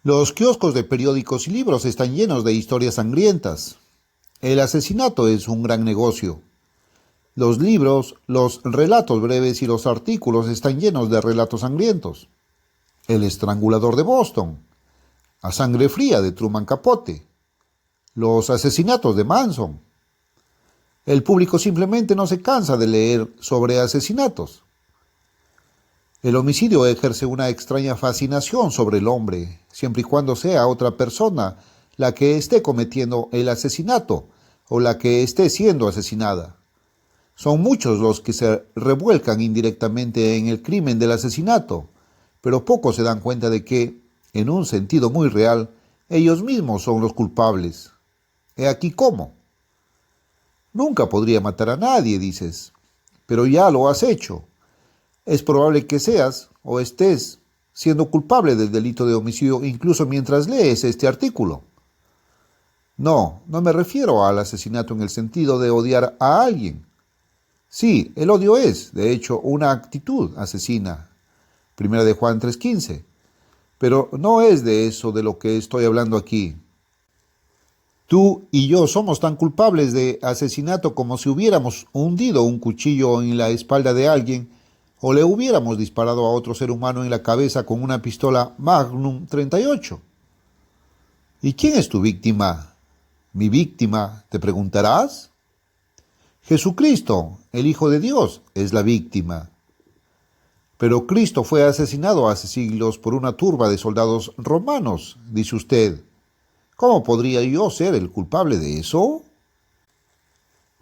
Los kioscos de periódicos y libros están llenos de historias sangrientas. El asesinato es un gran negocio. Los libros, los relatos breves y los artículos están llenos de relatos sangrientos. El estrangulador de Boston, A sangre fría de Truman Capote, los asesinatos de Manson. El público simplemente no se cansa de leer sobre asesinatos. El homicidio ejerce una extraña fascinación sobre el hombre, siempre y cuando sea otra persona la que esté cometiendo el asesinato o la que esté siendo asesinada. Son muchos los que se revuelcan indirectamente en el crimen del asesinato, pero pocos se dan cuenta de que, en un sentido muy real, ellos mismos son los culpables. He aquí cómo. Nunca podría matar a nadie, dices, pero ya lo has hecho. Es probable que seas o estés siendo culpable del delito de homicidio incluso mientras lees este artículo. No, no me refiero al asesinato en el sentido de odiar a alguien. Sí, el odio es, de hecho, una actitud asesina. Primera de Juan 3:15. Pero no es de eso de lo que estoy hablando aquí. Tú y yo somos tan culpables de asesinato como si hubiéramos hundido un cuchillo en la espalda de alguien o le hubiéramos disparado a otro ser humano en la cabeza con una pistola Magnum 38. ¿Y quién es tu víctima? ¿Mi víctima? ¿Te preguntarás? Jesucristo, el Hijo de Dios, es la víctima. Pero Cristo fue asesinado hace siglos por una turba de soldados romanos, dice usted. ¿Cómo podría yo ser el culpable de eso?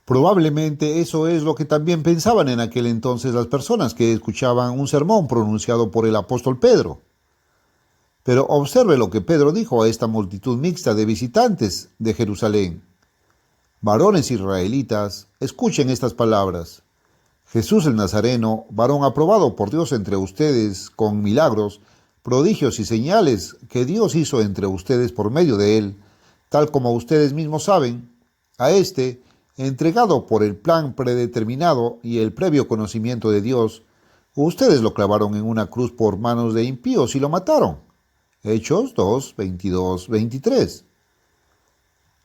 Probablemente eso es lo que también pensaban en aquel entonces las personas que escuchaban un sermón pronunciado por el apóstol Pedro. Pero observe lo que Pedro dijo a esta multitud mixta de visitantes de Jerusalén. Varones israelitas, escuchen estas palabras. Jesús el Nazareno, varón aprobado por Dios entre ustedes con milagros, prodigios y señales que Dios hizo entre ustedes por medio de él, tal como ustedes mismos saben, a este, entregado por el plan predeterminado y el previo conocimiento de Dios, ustedes lo clavaron en una cruz por manos de impíos y lo mataron. Hechos 2, 22, 23.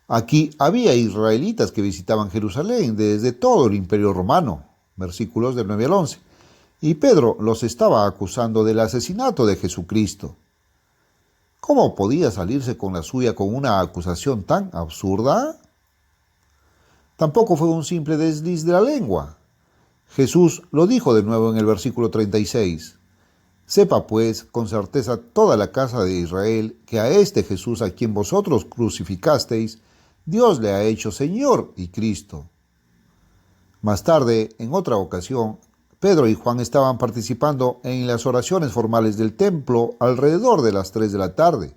Aquí había israelitas que visitaban Jerusalén desde todo el imperio romano, versículos del 9 al 11, y Pedro los estaba acusando del asesinato de Jesucristo. ¿Cómo podía salirse con la suya con una acusación tan absurda? Tampoco fue un simple desliz de la lengua. Jesús lo dijo de nuevo en el versículo 36. Sepa pues con certeza toda la casa de Israel que a este Jesús a quien vosotros crucificasteis, Dios le ha hecho Señor y Cristo. Más tarde, en otra ocasión, Pedro y Juan estaban participando en las oraciones formales del templo alrededor de las 3 de la tarde.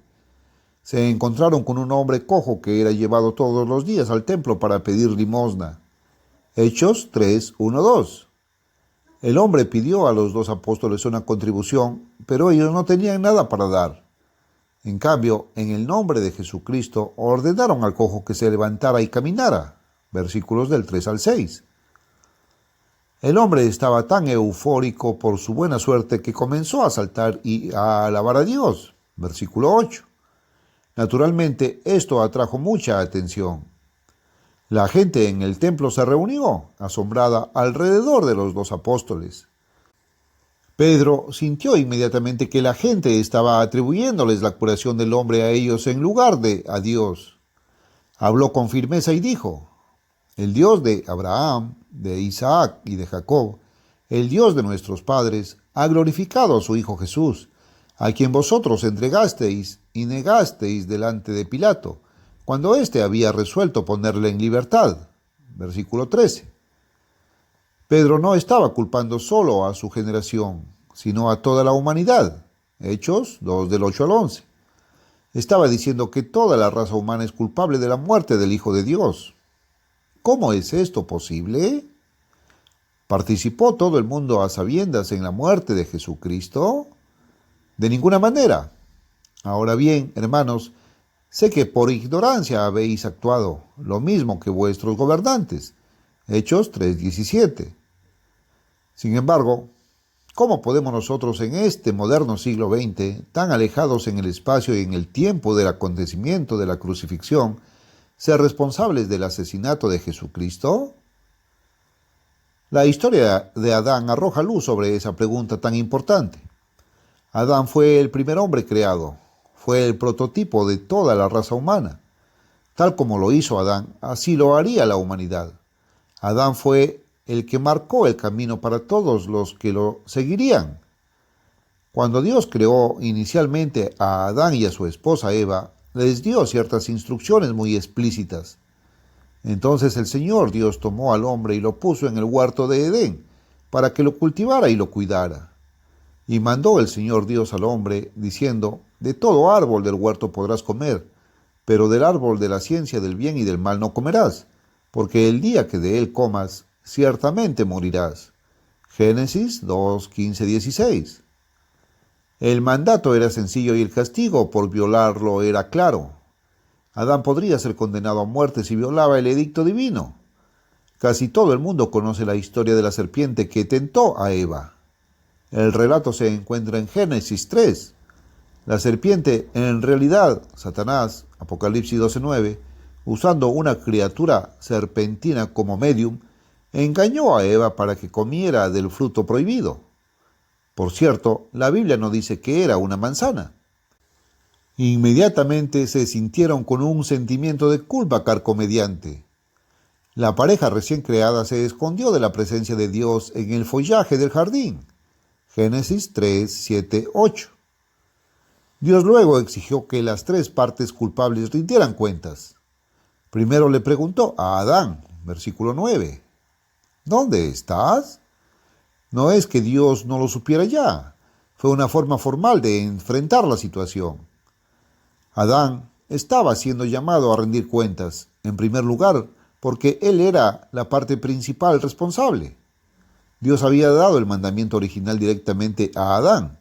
Se encontraron con un hombre cojo que era llevado todos los días al templo para pedir limosna. Hechos 3, 1, 2. El hombre pidió a los dos apóstoles una contribución, pero ellos no tenían nada para dar. En cambio, en el nombre de Jesucristo, ordenaron al cojo que se levantara y caminara. Versículos del 3 al 6. El hombre estaba tan eufórico por su buena suerte que comenzó a saltar y a alabar a Dios. Versículo 8. Naturalmente, esto atrajo mucha atención. La gente en el templo se reunió, asombrada, alrededor de los dos apóstoles. Pedro sintió inmediatamente que la gente estaba atribuyéndoles la curación del hombre a ellos en lugar de a Dios. Habló con firmeza y dijo: el Dios de Abraham, de Isaac y de Jacob, el Dios de nuestros padres, ha glorificado a su Hijo Jesús, a quien vosotros entregasteis y negasteis delante de Pilato, cuando éste había resuelto ponerle en libertad. Versículo 13. Pedro no estaba culpando solo a su generación, sino a toda la humanidad. Hechos 2 del 8 al 11. Estaba diciendo que toda la raza humana es culpable de la muerte del Hijo de Dios. ¿Cómo es esto posible? ¿Participó todo el mundo a sabiendas en la muerte de Jesucristo? De ninguna manera. Ahora bien, hermanos, sé que por ignorancia habéis actuado, lo mismo que vuestros gobernantes. Hechos 3:17. Sin embargo, ¿Cómo podemos nosotros en este moderno siglo XX, tan alejados en el espacio y en el tiempo del acontecimiento de la crucifixión, ser responsables del asesinato de Jesucristo? La historia de Adán arroja luz sobre esa pregunta tan importante. Adán fue el primer hombre creado, fue el prototipo de toda la raza humana. Tal como lo hizo Adán, así lo haría la humanidad. Adán fue el que marcó el camino para todos los que lo seguirían. Cuando Dios creó inicialmente a Adán y a su esposa Eva, les dio ciertas instrucciones muy explícitas. Entonces el Señor Dios tomó al hombre y lo puso en el huerto de Edén, para que lo cultivara y lo cuidara. Y mandó el Señor Dios al hombre, diciendo: de todo árbol del huerto podrás comer, pero del árbol de la ciencia del bien y del mal no comerás, porque el día que de él comas, ciertamente morirás. Génesis 2, 15, 16. El mandato era sencillo y el castigo por violarlo era claro. Adán podría ser condenado a muerte si violaba el edicto divino. Casi todo el mundo conoce la historia de la serpiente que tentó a Eva. El relato se encuentra en Génesis 3. La serpiente, en realidad, Satanás, Apocalipsis 12:9, usando una criatura serpentina como medium, engañó a Eva para que comiera del fruto prohibido. Por cierto, la Biblia no dice que era una manzana. Inmediatamente se sintieron con un sentimiento de culpa carcomediante. La pareja recién creada se escondió de la presencia de Dios en el follaje del jardín. Génesis 3, 7, 8. Dios luego exigió que las tres partes culpables rindieran cuentas. Primero le preguntó a Adán, versículo 9, ¿dónde estás? No es que Dios no lo supiera ya. Fue una forma formal de enfrentar la situación. Adán estaba siendo llamado a rendir cuentas, en primer lugar, porque él era la parte principal responsable. Dios había dado el mandamiento original directamente a Adán.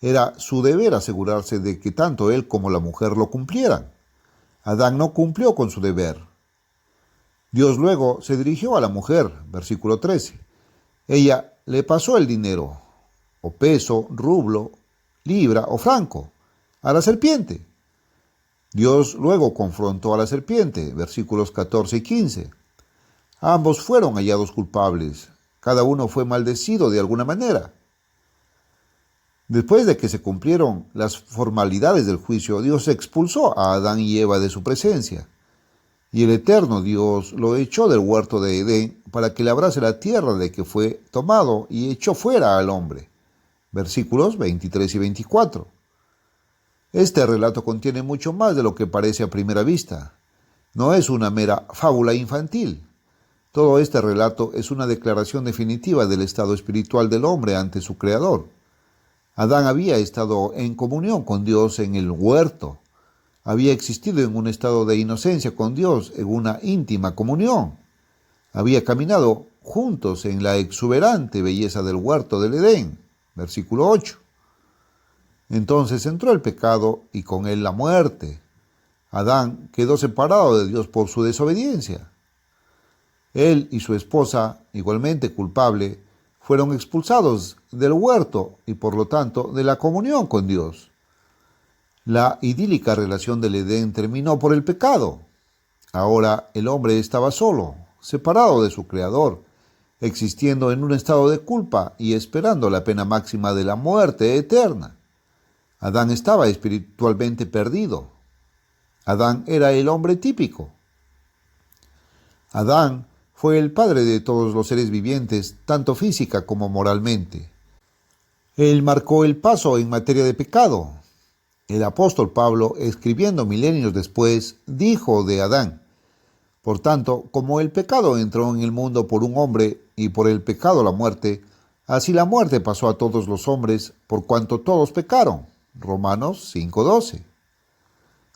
Era su deber asegurarse de que tanto él como la mujer lo cumplieran. Adán no cumplió con su deber. Dios luego se dirigió a la mujer, versículo 13. Ella le pasó el dinero, o peso, rublo, libra o franco, a la serpiente. Dios luego confrontó a la serpiente, versículos 14 y 15. Ambos fueron hallados culpables. Cada uno fue maldecido de alguna manera. Después de que se cumplieron las formalidades del juicio, Dios expulsó a Adán y Eva de su presencia. Y el eterno Dios lo echó del huerto de Edén para que labrase la tierra de que fue tomado y echó fuera al hombre. Versículos 23 y 24. Este relato contiene mucho más de lo que parece a primera vista. No es una mera fábula infantil. Todo este relato es una declaración definitiva del estado espiritual del hombre ante su Creador. Adán había estado en comunión con Dios en el huerto. Había existido en un estado de inocencia con Dios, en una íntima comunión. Había caminado juntos en la exuberante belleza del huerto del Edén. Versículo 8. Entonces entró el pecado y con él la muerte. Adán quedó separado de Dios por su desobediencia. Él y su esposa, igualmente culpable, fueron expulsados del huerto y por lo tanto de la comunión con Dios. La idílica relación del Edén terminó por el pecado. Ahora el hombre estaba solo, separado de su Creador, existiendo en un estado de culpa y esperando la pena máxima de la muerte eterna. Adán estaba espiritualmente perdido. Adán era el hombre típico. Adán fue el padre de todos los seres vivientes, tanto física como moralmente. Él marcó el paso en materia de pecado. El apóstol Pablo, escribiendo milenios después, dijo de Adán: por tanto, como el pecado entró en el mundo por un hombre y por el pecado la muerte, así la muerte pasó a todos los hombres por cuanto todos pecaron. Romanos 5:12.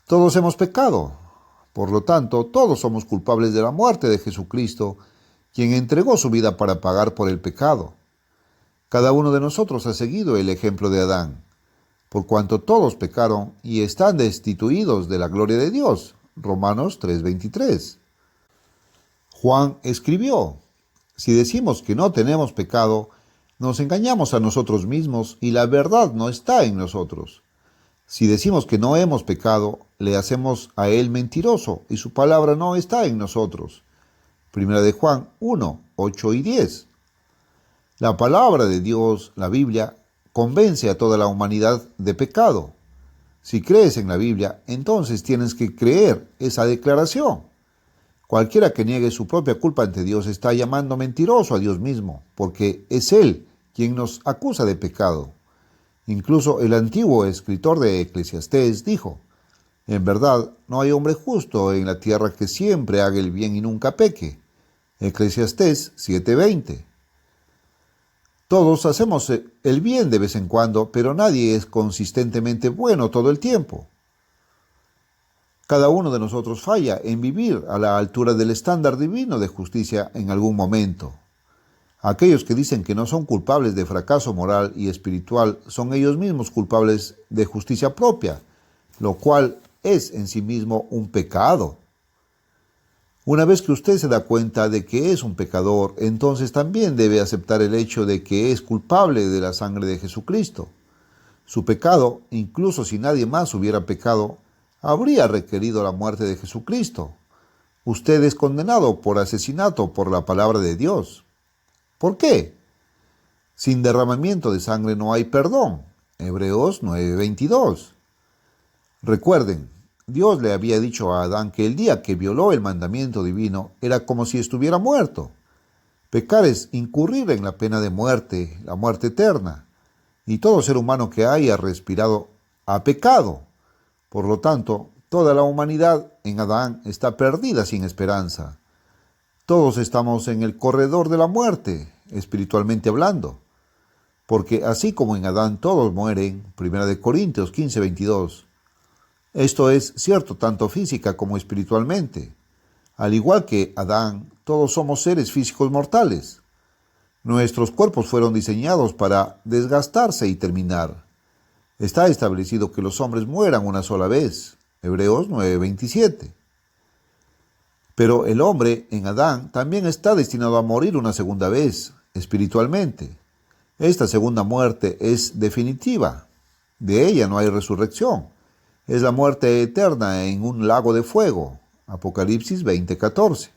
Todos hemos pecado. Por lo tanto, todos somos culpables de la muerte de Jesucristo, quien entregó su vida para pagar por el pecado. Cada uno de nosotros ha seguido el ejemplo de Adán, por cuanto todos pecaron y están destituidos de la gloria de Dios. Romanos 3:23. Juan escribió: si decimos que no tenemos pecado, nos engañamos a nosotros mismos y la verdad no está en nosotros. Si decimos que no hemos pecado, le hacemos a Él mentiroso y su palabra no está en nosotros. Primera de Juan 1, 8 y 10. La palabra de Dios, la Biblia, convence a toda la humanidad de pecado. Si crees en la Biblia, entonces tienes que creer esa declaración. Cualquiera que niegue su propia culpa ante Dios está llamando mentiroso a Dios mismo, porque es Él quien nos acusa de pecado. Incluso el antiguo escritor de Eclesiastés dijo: en verdad, no hay hombre justo en la tierra que siempre haga el bien y nunca peque. Eclesiastés 7:20. Todos hacemos el bien de vez en cuando, pero nadie es consistentemente bueno todo el tiempo. Cada uno de nosotros falla en vivir a la altura del estándar divino de justicia en algún momento. Aquellos que dicen que no son culpables de fracaso moral y espiritual son ellos mismos culpables de justicia propia, lo cual es en sí mismo un pecado. Una vez que usted se da cuenta de que es un pecador, entonces también debe aceptar el hecho de que es culpable de la sangre de Jesucristo. Su pecado, incluso si nadie más hubiera pecado, habría requerido la muerte de Jesucristo. Usted es condenado por asesinato por la palabra de Dios. ¿Por qué? Sin derramamiento de sangre no hay perdón. Hebreos 9:22. Recuerden, Dios le había dicho a Adán que el día que violó el mandamiento divino era como si estuviera muerto. Pecar es incurrir en la pena de muerte, la muerte eterna. Y todo ser humano que haya respirado ha pecado. Por lo tanto, toda la humanidad en Adán está perdida sin esperanza. Todos estamos en el corredor de la muerte, espiritualmente hablando. Porque así como en Adán todos mueren, 1 Corintios 15:22, esto es cierto tanto física como espiritualmente. Al igual que Adán, todos somos seres físicos mortales. Nuestros cuerpos fueron diseñados para desgastarse y terminar. Está establecido que los hombres mueran una sola vez. Hebreos 9:27. Pero el hombre en Adán también está destinado a morir una segunda vez, espiritualmente. Esta segunda muerte es definitiva. De ella no hay resurrección. Es la muerte eterna en un lago de fuego. Apocalipsis 20:14.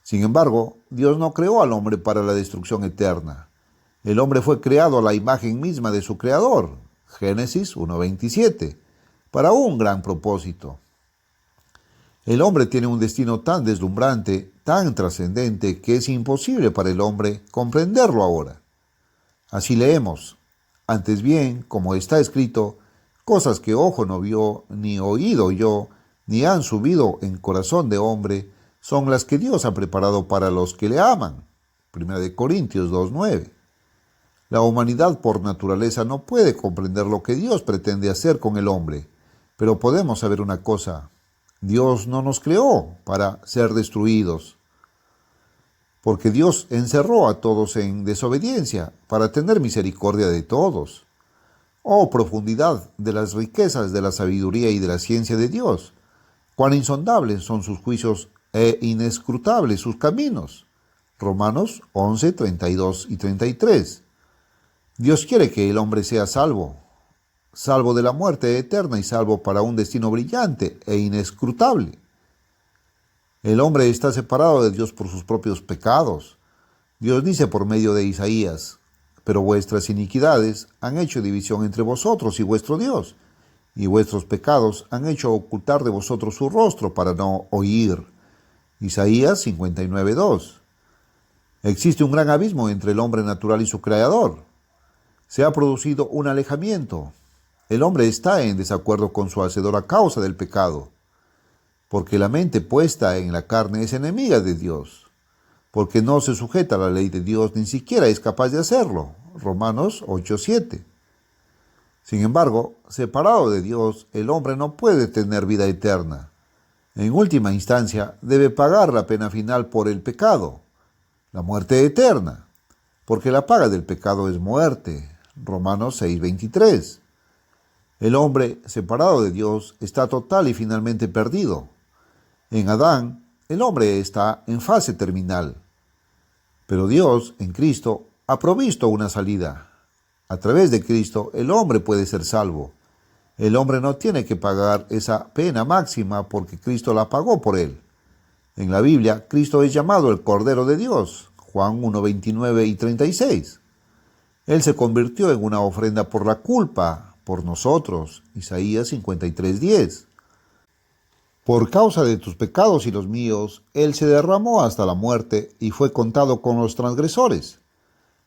Sin embargo, Dios no creó al hombre para la destrucción eterna. El hombre fue creado a la imagen misma de su creador. Génesis 1:27. Para un gran propósito. El hombre tiene un destino tan deslumbrante, tan trascendente, que es imposible para el hombre comprenderlo ahora. Así leemos: antes bien, como está escrito, cosas que ojo no vio, ni oído oyó, ni han subido en corazón de hombre, son las que Dios ha preparado para los que le aman. 1 Corintios 2:9. La humanidad por naturaleza no puede comprender lo que Dios pretende hacer con el hombre, pero podemos saber una cosa: Dios no nos creó para ser destruidos, porque Dios encerró a todos en desobediencia para tener misericordia de todos. Oh, profundidad de las riquezas de la sabiduría y de la ciencia de Dios. Cuán insondables son sus juicios e inescrutables sus caminos. Romanos 11, 32 y 33. Dios quiere que el hombre sea salvo, salvo de la muerte eterna y salvo para un destino brillante e inescrutable. El hombre está separado de Dios por sus propios pecados. Dios dice por medio de Isaías: pero vuestras iniquidades han hecho división entre vosotros y vuestro Dios, y vuestros pecados han hecho ocultar de vosotros su rostro para no oír. Isaías 59:2. Existe un gran abismo entre el hombre natural y su creador. Se ha producido un alejamiento. El hombre está en desacuerdo con su Hacedor a causa del pecado, porque la mente puesta en la carne es enemiga de Dios, porque no se sujeta a la ley de Dios, ni siquiera es capaz de hacerlo. Romanos 8:7. Sin embargo, separado de Dios, el hombre no puede tener vida eterna. En última instancia, debe pagar la pena final por el pecado, la muerte eterna, porque la paga del pecado es muerte. Romanos 6:23. El hombre, separado de Dios, está total y finalmente perdido. En Adán, el hombre está en fase terminal. Pero Dios, en Cristo, ha provisto una salida. A través de Cristo, el hombre puede ser salvo. El hombre no tiene que pagar esa pena máxima porque Cristo la pagó por él. En la Biblia, Cristo es llamado el Cordero de Dios, Juan 1, 29 y 36. Él se convirtió en una ofrenda por la culpa, por nosotros, Isaías 53, 10. Por causa de tus pecados y los míos, Él se derramó hasta la muerte y fue contado con los transgresores,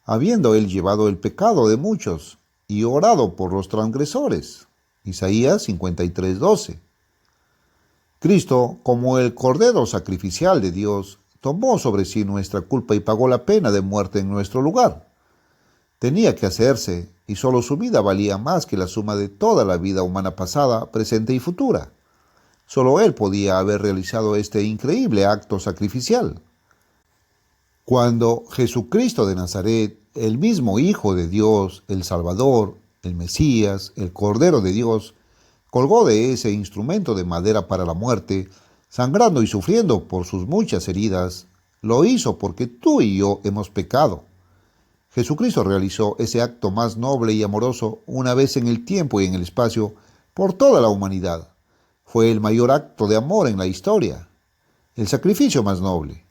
habiendo Él llevado el pecado de muchos y orado por los transgresores, Isaías 53, 12. Cristo, como el Cordero sacrificial de Dios, tomó sobre sí nuestra culpa y pagó la pena de muerte en nuestro lugar. Tenía que hacerse, y solo su vida valía más que la suma de toda la vida humana pasada, presente y futura. Solo Él podía haber realizado este increíble acto sacrificial. Cuando Jesucristo de Nazaret, el mismo Hijo de Dios, el Salvador, el Mesías, el Cordero de Dios, colgó de ese instrumento de madera para la muerte, sangrando y sufriendo por sus muchas heridas, lo hizo porque tú y yo hemos pecado. Jesucristo realizó ese acto más noble y amoroso una vez en el tiempo y en el espacio por toda la humanidad. Fue el mayor acto de amor en la historia, el sacrificio más noble.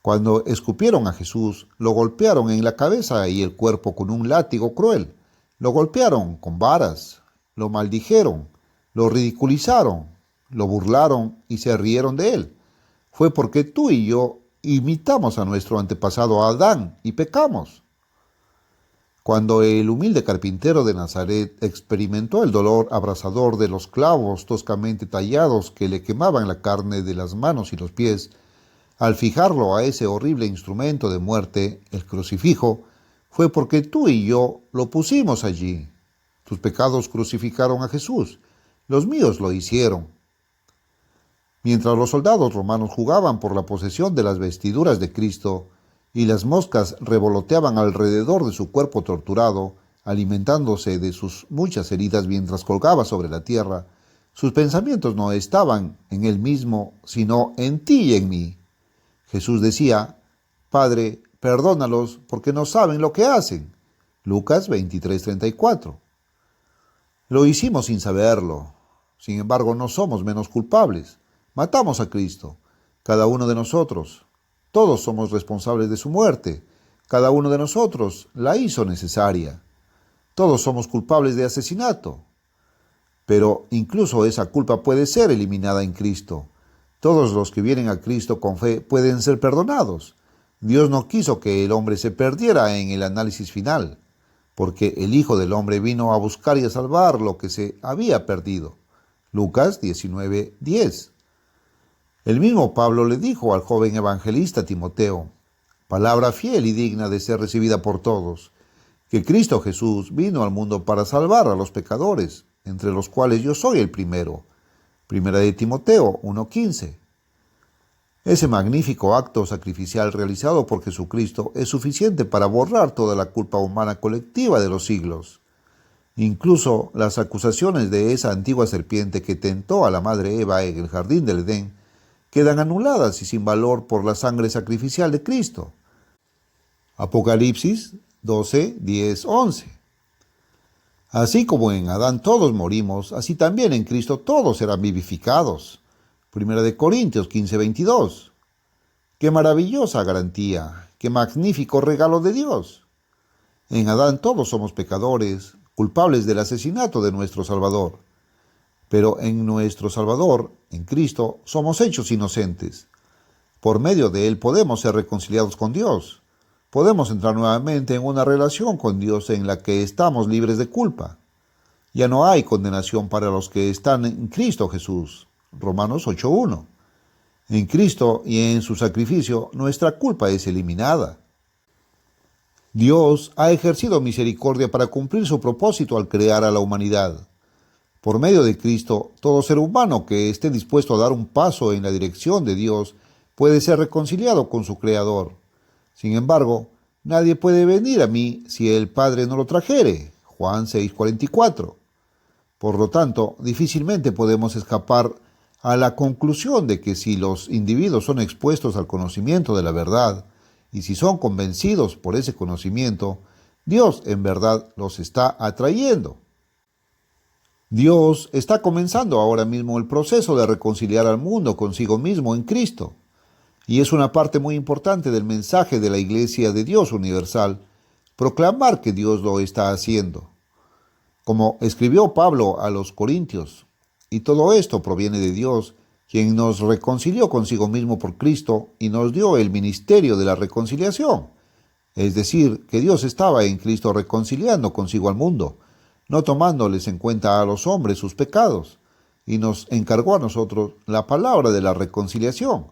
Cuando escupieron a Jesús, lo golpearon en la cabeza y el cuerpo con un látigo cruel. Lo golpearon con varas, lo maldijeron, lo ridiculizaron, lo burlaron y se rieron de él. Fue porque tú y yo imitamos a nuestro antepasado Adán y pecamos. Cuando el humilde carpintero de Nazaret experimentó el dolor abrasador de los clavos toscamente tallados que le quemaban la carne de las manos y los pies, al fijarlo a ese horrible instrumento de muerte, el crucifijo, fue porque tú y yo lo pusimos allí. Tus pecados crucificaron a Jesús, los míos lo hicieron. Mientras los soldados romanos jugaban por la posesión de las vestiduras de Cristo y las moscas revoloteaban alrededor de su cuerpo torturado, alimentándose de sus muchas heridas mientras colgaba sobre la tierra, sus pensamientos no estaban en él mismo, sino en ti y en mí. Jesús decía: Padre, perdónalos porque no saben lo que hacen. Lucas 23:34. Lo hicimos sin saberlo. Sin embargo, no somos menos culpables. Matamos a Cristo, cada uno de nosotros. Todos somos responsables de su muerte. Cada uno de nosotros la hizo necesaria. Todos somos culpables de asesinato. Pero incluso esa culpa puede ser eliminada en Cristo. Todos los que vienen a Cristo con fe pueden ser perdonados. Dios no quiso que el hombre se perdiera en el análisis final, porque el Hijo del Hombre vino a buscar y a salvar lo que se había perdido. Lucas 19:10. El mismo Pablo le dijo al joven evangelista Timoteo, palabra fiel y digna de ser recibida por todos, que Cristo Jesús vino al mundo para salvar a los pecadores, entre los cuales yo soy el primero. Primera de Timoteo 1:15. Ese magnífico acto sacrificial realizado por Jesucristo es suficiente para borrar toda la culpa humana colectiva de los siglos. Incluso las acusaciones de esa antigua serpiente que tentó a la madre Eva en el jardín del Edén quedan anuladas y sin valor por la sangre sacrificial de Cristo. Apocalipsis 12, 10, 11. Así como en Adán todos morimos, así también en Cristo todos serán vivificados. Primera de Corintios 15, 22. ¡Qué maravillosa garantía! ¡Qué magnífico regalo de Dios! En Adán todos somos pecadores, culpables del asesinato de nuestro Salvador. Pero en nuestro Salvador, en Cristo, somos hechos inocentes. Por medio de Él podemos ser reconciliados con Dios. Podemos entrar nuevamente en una relación con Dios en la que estamos libres de culpa. Ya no hay condenación para los que están en Cristo Jesús. Romanos 8:1. En Cristo y en su sacrificio, nuestra culpa es eliminada. Dios ha ejercido misericordia para cumplir su propósito al crear a la humanidad. Por medio de Cristo, todo ser humano que esté dispuesto a dar un paso en la dirección de Dios puede ser reconciliado con su Creador. Sin embargo, nadie puede venir a mí si el Padre no lo trajere. Juan 6:44. Por lo tanto, difícilmente podemos escapar a la conclusión de que si los individuos son expuestos al conocimiento de la verdad, Y si son convencidos por ese conocimiento, Dios en verdad los está atrayendo. Dios está comenzando ahora mismo el proceso de reconciliar al mundo consigo mismo en Cristo. Y es una parte muy importante del mensaje de la Iglesia de Dios Universal, proclamar que Dios lo está haciendo. Como escribió Pablo a los Corintios, y todo esto proviene de Dios, quien nos reconcilió consigo mismo por Cristo y nos dio el ministerio de la reconciliación. Es decir, que Dios estaba en Cristo reconciliando consigo al mundo, no tomándoles en cuenta a los hombres sus pecados, y nos encargó a nosotros la palabra de la reconciliación.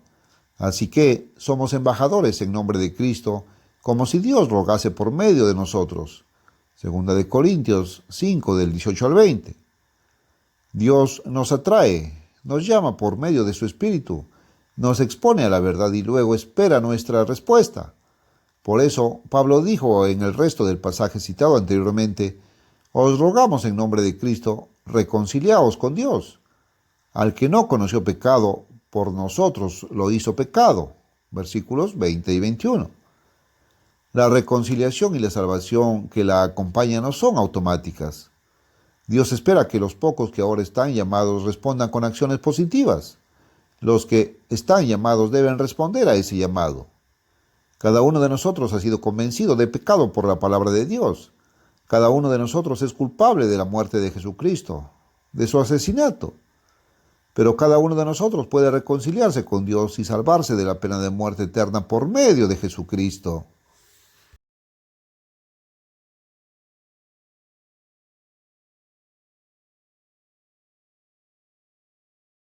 Así que somos embajadores en nombre de Cristo, como si Dios rogase por medio de nosotros. Segunda de Corintios 5, del 18 al 20. Dios nos atrae, nos llama por medio de su Espíritu, nos expone a la verdad y luego espera nuestra respuesta. Por eso, Pablo dijo en el resto del pasaje citado anteriormente: os rogamos en nombre de Cristo, reconciliaos con Dios. Al que no conoció pecado, por nosotros lo hizo pecado. Versículos 20 y 21. La reconciliación y la salvación que la acompañan no son automáticas. Dios espera que los pocos que ahora están llamados respondan con acciones positivas. Los que están llamados deben responder a ese llamado. Cada uno de nosotros ha sido convencido de pecado por la palabra de Dios. Cada uno de nosotros es culpable de la muerte de Jesucristo, de su asesinato. Pero cada uno de nosotros puede reconciliarse con Dios y salvarse de la pena de muerte eterna por medio de Jesucristo.